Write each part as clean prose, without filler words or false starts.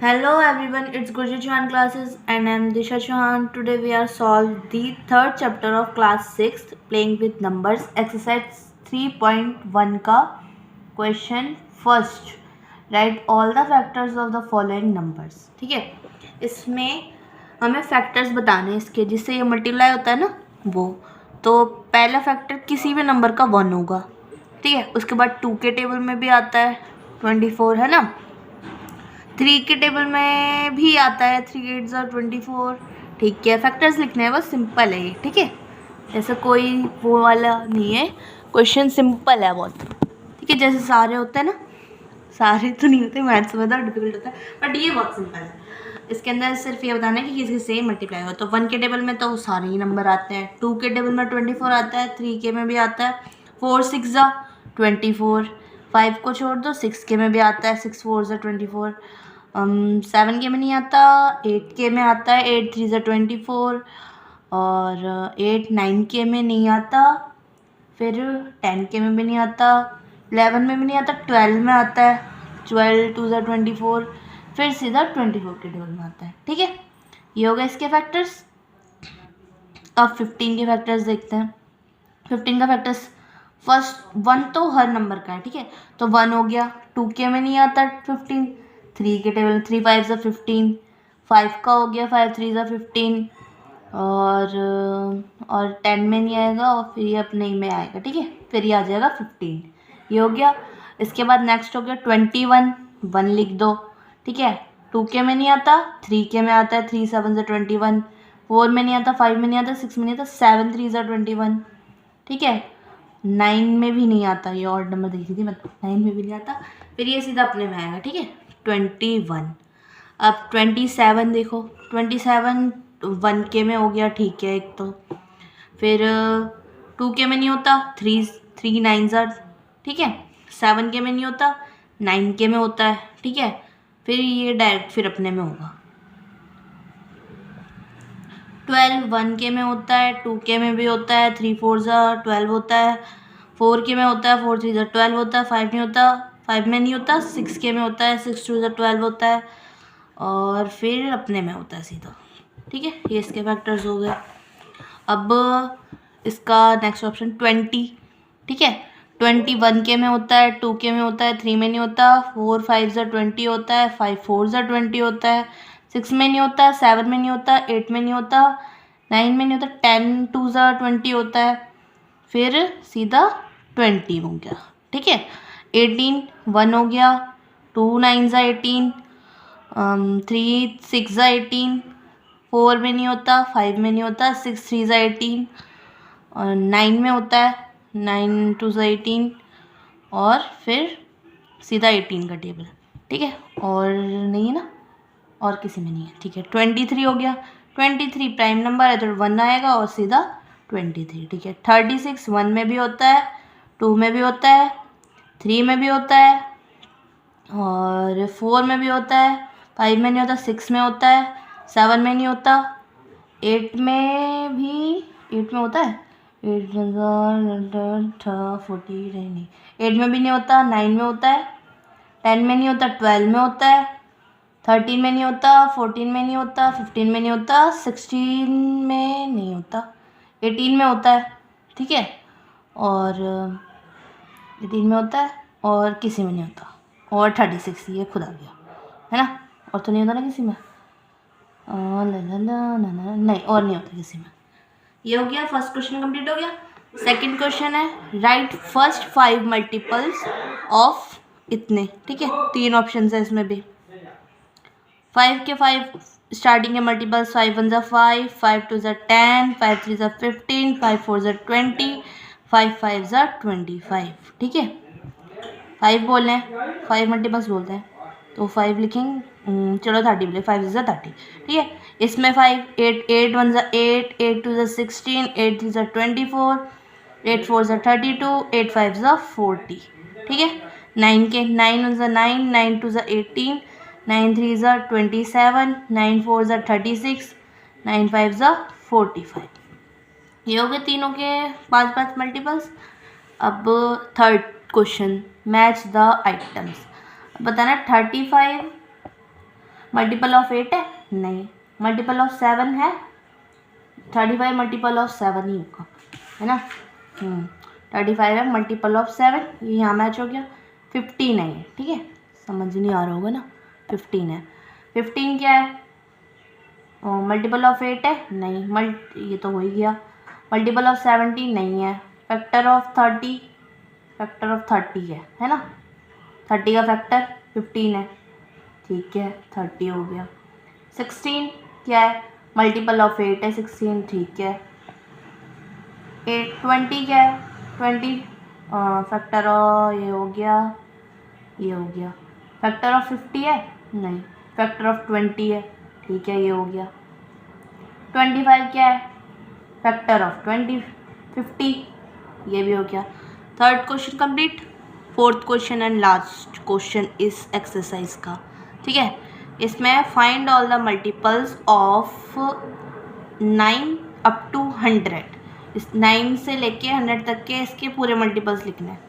Hello everyone, it's Gurjit Chauhan classes and I'm Disha Chauhan. Today we are solved the third chapter of class 6 playing with numbers exercise 3.1 का question first. Write all the factors of the following numbers. ठीक है, इसमें हमें factors बताने हैं इसके जिससे ये मल्टीप्लाई होता है ना वो। तो पहला फैक्टर किसी भी नंबर का 1 होगा, ठीक है। उसके बाद 2 के टेबल में भी आता है 24 है ना, 3 के टेबल में भी आता है 3 8 ज़ा 24, ठीक है। फैक्टर्स लिखने हैं बस, सिंपल है ये, ठीक है। ऐसा कोई वो वाला नहीं है, क्वेश्चन सिंपल है बहुत, ठीक है। जैसे सारे होते हैं ना, सारे तो नहीं होते, मैथ्स में तो डिफिकल्ट होता है, बट ये बहुत सिंपल है। इसके अंदर सिर्फ ये बताना है कि किसी से मल्टीप्लाई हो। तो 1 के टेबल में तो सारे ही नंबर आते हैं, 2 के टेबल में 24 आता है, 3 के में भी आता है 4 6 ज़ा 24, 5 को छोड़ दो 6 के में भी आता है 6 4 ज़ा 24, 7 के में नहीं आता, 8 के में आता है 8 3 ज़ा 24, और 8 9 के में नहीं आता, फिर 10 के में भी नहीं आता, 11 में भी नहीं आता, 12 में आता है 12 2 ज़ा 24, फिर सीधा 24 के टेबल में आता है, ठीक है। ये हो गए इसके फैक्टर्स। अब 15 के फैक्टर्स देखते हैं। 15 का फैक्टर्स फर्स्ट 1 तो हर नंबर का है, ठीक है। तो 1 हो गया, 2 के में नहीं आता 15, 3 के टेबल में 3 5 ज़ा 15, 5 का हो गया 5 3 ज़ा 15, और 10 में नहीं आएगा, और फिर ये अपने ही में आएगा, ठीक है। फिर ये आ जाएगा 15, ये हो गया। इसके बाद नेक्स्ट हो गया 21, 1 लिख दो, ठीक है। 2 के में नहीं आता, 3 के में आता है 3 7 ज़ा 21, 4 में नहीं आता, 5 में नहीं आता, 6 में नहीं आता, 7 3 ज़ा 21, ठीक है। 9 में भी नहीं आता, ये और नंबर देखी थी मैं, 9 में भी नहीं आता, फिर ये सीधा अपने में आएगा, ठीक है। 21। अब 27 देखो, 27 1 के में हो गया, ठीक है एक तो। फिर 2 के में नहीं होता, 3 9 ज़ा, ठीक है। 7 के में नहीं होता, 9 के में होता है, ठीक है। फिर ये डायरेक्ट फिर अपने में होगा। 12 1 के में होता है, 2 के में भी होता है, 3 4 ज़ा 12 होता है, 4 के में होता है, 4 3 ज़ा 12 होता है, 5 नहीं होता, 5 में नहीं होता, 6 के में होता है, 6 2 ज़ा 12 होता है, और फिर अपने में होता है सीधा, ठीक है। ये इसके फैक्टर्स हो गए। अब इसका नेक्स्ट ऑप्शन 20, ठीक है। 20 1 के में होता है, 2 के में होता है, 3 में नहीं होता, 4 5 ज़ा 20 होता है, 5 4 ज़ा 20 होता है, 6 में नहीं होता, 7 में नहीं होता, 8 में नहीं होता, 9 में नहीं होता, 10 2 ज़ा 20 होता है, फिर सीधा 20 हो गया, ठीक है। 18 1 हो गया, 2 9 ज़ा 18, 3 6 ज़ा 18, 4 में नहीं होता, 5 में नहीं होता, 6 3 ज़ा 18, और 9 में होता है, 9 2 ज़ा 18, और फिर सीधा 18 का टेबल, ठीक है। और नहीं है ना, और किसी में नहीं है, ठीक है। 23 हो गया, 23 प्राइम नंबर है तो 1 आएगा और सीधा 23, ठीक है। 36 1 में भी होता है, 2 में भी होता है, 3 में भी होता है, और 4 में भी होता है, 5 में नहीं होता, 6 में होता है, 7 में नहीं होता, 8 में भी, 8 में होता है, 8 40 नहीं, 8 में भी नहीं होता, 9 में होता है, 10 में नहीं होता, 12 में होता है, 13 में नहीं होता, 14 में नहीं होता, 15 में नहीं होता, 16 में नहीं होता, 18 में होता है, ठीक है। और 18 में होता है, और किसी में नहीं होता, और 36 ये खुद आ गया, है ना। और तो नहीं होता ना किसी में, नहीं, और नहीं होता किसी में। ये हो गया, फर्स्ट क्वेश्चन कंप्लीट हो गया। सेकंड क्वेश्चन है, राइट फर्स्ट 5 मल्टीपल्स ऑफ इतने, ठीक है। 3 ऑप्शन है इसमें भी। 5 के 5 स्टार्टिंग के मल्टीपल्स, 5 1 ज़ा 5, 5 2 ज़ा 10, 5 3 ज़ा 15, 5 4 ज़ा 20, 5 5 ज़ा 25, ठीक है। 5 बोल रहे हैं, 5 मल्टीपल्स बोलते हैं तो 5 लिखेंगे, चलो 30 बोले, 5 ज़ा 30, ठीक है। इसमें 5 8 8 1 ज़ा 8, 8 2 ज़ा 16, 8 3 ज़ा 24, 8 4 ज़ा 32, 8 5 ज़ा 40, ठीक है। 9 के 9 1 ज़ा 9, 9 2 ज़ा 18, 9 3 ज़ा 27, 9 4 ज़ा 36, 9 5 ज़ा 45। ये हो गए तीनों के 5 मल्टीपल्स। अब third question, match the items. बताना 35 मल्टीपल ऑफ 8 है? नहीं। मल्टीपल ऑफ 7 है? 35 मल्टीपल ऑफ 7 ही होगा, है ना। 35 है मल्टीपल ऑफ 7, ये यहाँ मैच हो गया। 15 है ये, ठीक है, समझ नहीं आ रहा होगा ना। 15 है। 15 क्या है? मल्टीपल ऑफ 8 है? नहीं। ये तो हो ही गया। मल्टीपल ऑफ 17 नहीं है। फैक्टर ऑफ 30, फैक्टर ऑफ 30 है ना। 30 का फैक्टर 15 है, ठीक है, 30 हो गया। 16 क्या है? मल्टीपल ऑफ 8 है 16, ठीक है। 20 क्या है? 20 फैक्टर ये हो गया, ये हो गया। फैक्टर ऑफ 50 है? नहीं। फैक्टर ऑफ 20 है, ठीक है, ये हो गया। 25 क्या है? फैक्टर ऑफ 50, ये भी हो गया। Third question complete. Fourth question and last question इस एक्सरसाइज का, ठीक है। इसमें find all the multiples of 9 up to 100। इस 9 से लेके 100 तक के इसके पूरे मल्टीपल्स लिखने हैं,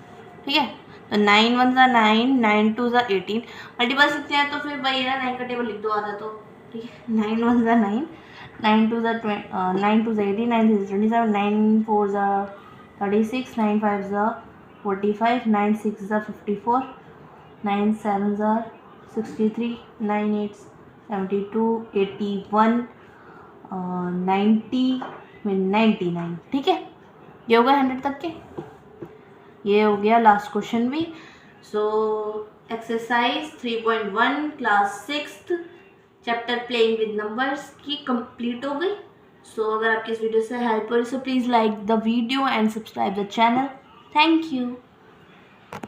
ठीक है। तो 9 1 ज़ा 9, 9 2 ज़ा 18। मल्टीपल्स लिखते हैं तो फिर वही है ना, 9 का टेबल लिख दो आधा तो, ठीक है। 9 1 ज़ा 9, 9 2 ज़ा 9 2 ज़ा 18, 9 3 ज़ा 27, 9 4 ज़ा 36, 9 5 ज़ा 45, 9 6 ज़ा 54, 9 7 ज़ा 63, 9 8 72, 81, 90 में 99, ठीक है। ये हो गया 100 तक के। ये हो गया लास्ट क्वेश्चन भी। So exercise 3.1 class 6th chapter playing with numbers की कंप्लीट हो गई। सो अगर आपकी इस वीडियो से हेल्प हो रही so please like the video and subscribe the channel. Thank you.